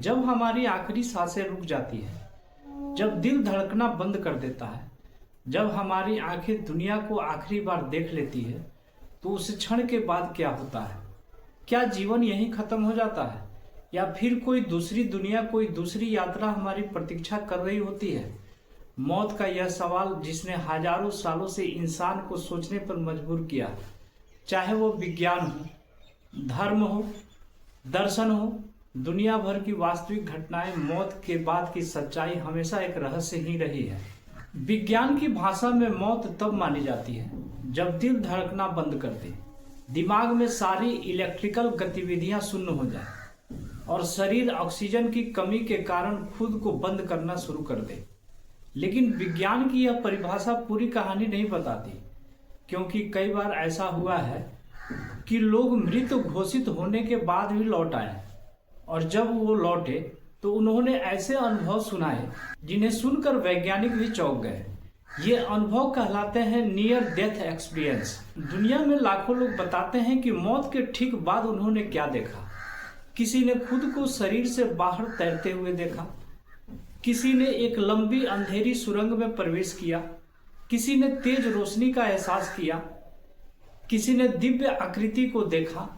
जब हमारी आखिरी सांसें रुक जाती है, जब दिल धड़कना बंद कर देता है, जब हमारी आंखें दुनिया को आखिरी बार देख लेती है, तो उस क्षण के बाद क्या होता है? क्या जीवन यहीं खत्म हो जाता है या फिर कोई दूसरी दुनिया, कोई दूसरी यात्रा हमारी प्रतीक्षा कर रही होती है? मौत का यह सवाल जिसने हजारों सालों से इंसान को सोचने पर मजबूर किया, चाहे वो विज्ञान हो, धर्म हो, दर्शन हो, दुनिया भर की वास्तविक घटनाएं, मौत के बाद की सच्चाई हमेशा एक रहस्य ही रही है। विज्ञान की भाषा में मौत तब मानी जाती है जब दिल धड़कना बंद कर दे, दिमाग में सारी इलेक्ट्रिकल गतिविधियां शून्य हो जाए और शरीर ऑक्सीजन की कमी के कारण खुद को बंद करना शुरू कर दे। लेकिन विज्ञान की यह परिभाषा पूरी कहानी नहीं बताती, क्योंकि कई बार ऐसा हुआ है कि लोग मृत घोषित होने के बाद भी लौट आए, और जब वो लौटे तो उन्होंने ऐसे अनुभव सुनाए जिन्हें सुनकर वैज्ञानिक भी चौंक गए। ये अनुभव कहलाते हैं नियर डेथ एक्सपीरियंस। दुनिया में लाखों लोग बताते हैं कि मौत के ठीक बाद उन्होंने क्या देखा। किसी ने खुद को शरीर से बाहर तैरते हुए देखा, किसी ने एक लंबी अंधेरी सुरंग में प्रवेश किया, किसी ने तेज रोशनी का एहसास किया, किसी ने दिव्य आकृति को देखा,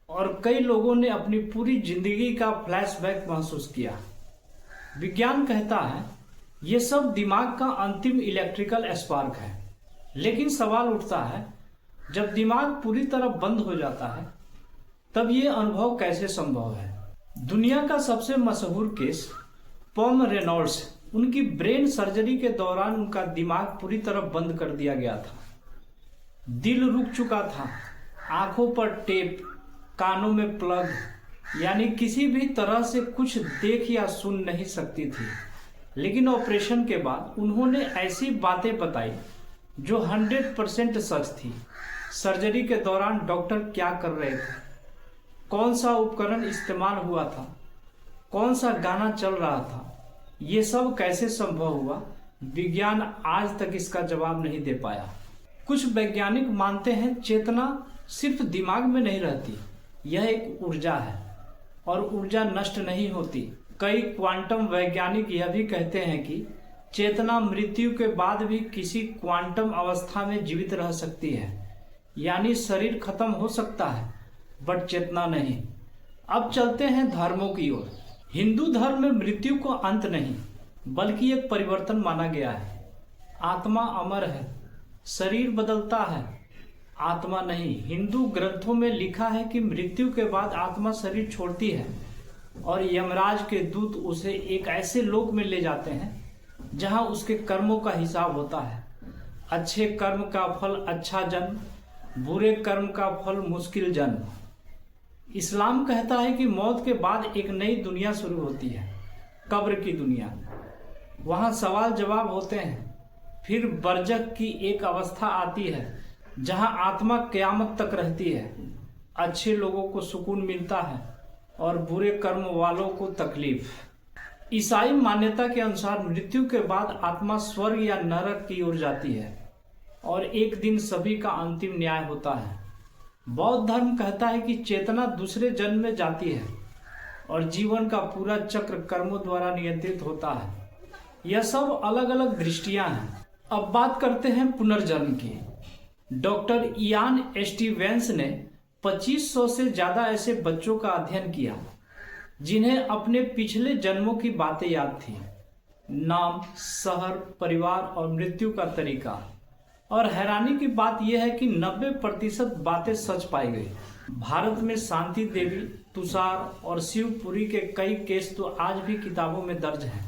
और कई लोगों ने अपनी पूरी जिंदगी का फ्लैशबैक महसूस किया। विज्ञान कहता है ये सब दिमाग का अंतिम इलेक्ट्रिकल स्पार्क है। लेकिन सवाल उठता है, जब दिमाग पूरी तरह बंद हो जाता है तब ये अनुभव कैसे संभव है? दुनिया का सबसे मशहूर केस पॉम रेनॉल्ड्स, उनकी ब्रेन सर्जरी के दौरान उनका दिमाग पूरी तरह बंद कर दिया गया था। दिल रुक चुका था, आंखों पर टेप, कानों में प्लग, यानी किसी भी तरह से कुछ देख या सुन नहीं सकती थी। लेकिन ऑपरेशन के बाद उन्होंने ऐसी बातें बताई जो 100% सच थी। सर्जरी के दौरान डॉक्टर क्या कर रहे थे, कौन सा उपकरण इस्तेमाल हुआ था, कौन सा गाना चल रहा था, ये सब कैसे संभव हुआ, विज्ञान आज तक इसका जवाब नहीं दे पाया। कुछ वैज्ञानिक मानते हैं चेतना सिर्फ दिमाग में नहीं रहती, यह एक ऊर्जा है और ऊर्जा नष्ट नहीं होती। कई क्वांटम वैज्ञानिक यह भी कहते हैं कि चेतना मृत्यु के बाद भी किसी क्वांटम अवस्था में जीवित रह सकती है, यानी शरीर खत्म हो सकता है बट चेतना नहीं। अब चलते हैं धर्मों की ओर। हिंदू धर्म में मृत्यु को अंत नहीं बल्कि एक परिवर्तन माना गया है। आत्मा अमर है, शरीर बदलता है, आत्मा नहीं। हिंदू ग्रंथों में लिखा है कि मृत्यु के बाद आत्मा शरीर छोड़ती है और यमराज के दूत उसे एक ऐसे लोक में ले जाते हैं जहां उसके कर्मों का हिसाब होता है। अच्छे कर्म का फल अच्छा जन्म, बुरे कर्म का फल मुश्किल जन्म। इस्लाम कहता है कि मौत के बाद एक नई दुनिया शुरू होती है, कब्र की दुनिया। वहां सवाल जवाब होते हैं। फिर बरज़ख की एक अवस्था आती है जहां आत्मा क़यामत तक रहती है। अच्छे लोगों को सुकून मिलता है और बुरे कर्म वालों को तकलीफ। ईसाई मान्यता के अनुसार मृत्यु के बाद आत्मा स्वर्ग या नरक की ओर जाती है और एक दिन सभी का अंतिम न्याय होता है। बौद्ध धर्म कहता है कि चेतना दूसरे जन्म में जाती है और जीवन का पूरा चक्र कर्मों द्वारा नियंत्रित होता है। यह सब अलग अलग दृष्टियां हैं। अब बात करते हैं पुनर्जन्म की। डॉक्टर इयान स्टीवेंस ने 2500 से ज्यादा ऐसे बच्चों का अध्ययन किया जिन्हें अपने पिछले जन्मों की बातें याद थी, नाम, शहर, परिवार और मृत्यु का तरीका। और हैरानी की बात यह है कि 90% बातें सच पाई गई। भारत में शांति देवी, तुषार और शिवपुरी के कई केस तो आज भी किताबों में दर्ज हैं।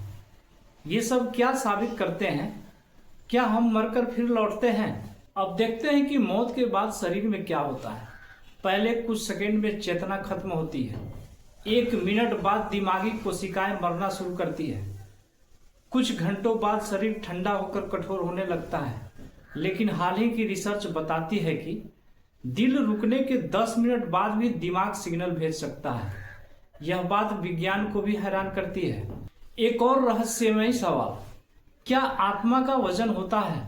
ये सब क्या साबित करते हैं? क्या हम मरकर फिर लौटते हैं? अब देखते हैं कि मौत के बाद शरीर में क्या होता है। पहले कुछ सेकंड में चेतना खत्म होती है। 1 मिनट बाद दिमागी कोशिकाएं मरना शुरू करती है। कुछ घंटों बाद शरीर ठंडा होकर कठोर होने लगता है। लेकिन हाल ही की रिसर्च बताती है कि दिल रुकने के 10 मिनट बाद भी दिमाग सिग्नल भेज सकता है। यह बात विज्ञान को भी हैरान करती है। एक और रहस्यमय सवाल, क्या आत्मा का वजन होता है?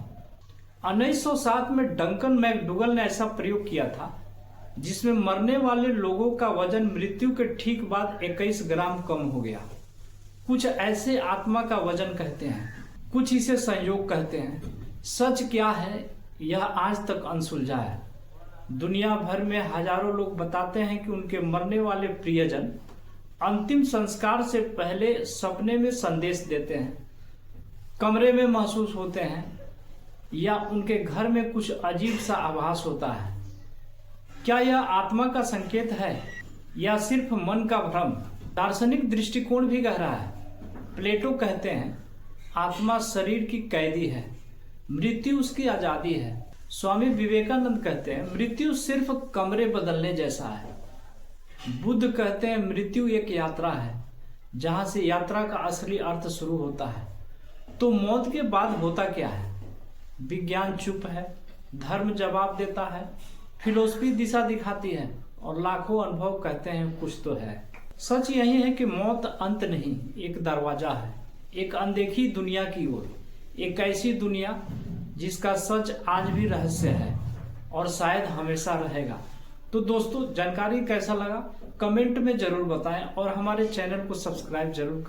1907 में डंकन मैकडूगल ने ऐसा प्रयोग किया था। जिसमें मरने वाले लोगों का वजन मृत्यु के ठीक बाद 21 ग्राम कम हो गया। कुछ ऐसे आत्मा का वजन कहते हैं, कुछ इसे संयोग कहते हैं। सच क्या है यह आज तक अनसुलझा है। दुनिया भर में हजारों लोग बताते हैं कि उनके मरने वाले प्रियजन अंतिम संस्कार से पहले सपने में संदेश देते हैं, कमरे में महसूस होते हैं या उनके घर में कुछ अजीब सा आभास होता है। क्या यह आत्मा का संकेत है या सिर्फ मन का भ्रम? दार्शनिक दृष्टिकोण भी गहरा है। प्लेटो कहते हैं आत्मा शरीर की कैदी है, मृत्यु उसकी आजादी है। स्वामी विवेकानंद कहते हैं मृत्यु सिर्फ कमरे बदलने जैसा है। बुद्ध कहते हैं मृत्यु एक यात्रा है जहां से यात्रा का असली अर्थ शुरू होता है। तो मौत के बाद होता क्या है? विज्ञान चुप है, धर्म जवाब देता है, फिलोसफी दिशा दिखाती है और लाखों अनुभव कहते हैं कुछ तो है। सच यही है कि मौत अंत नहीं, एक दरवाजा है, एक अनदेखी दुनिया की ओर, एक ऐसी दुनिया जिसका सच आज भी रहस्य है और शायद हमेशा रहेगा। तो दोस्तों, जानकारी कैसा लगा कमेंट में जरूर बताएं और हमारे चैनल को सब्सक्राइब जरूर करें।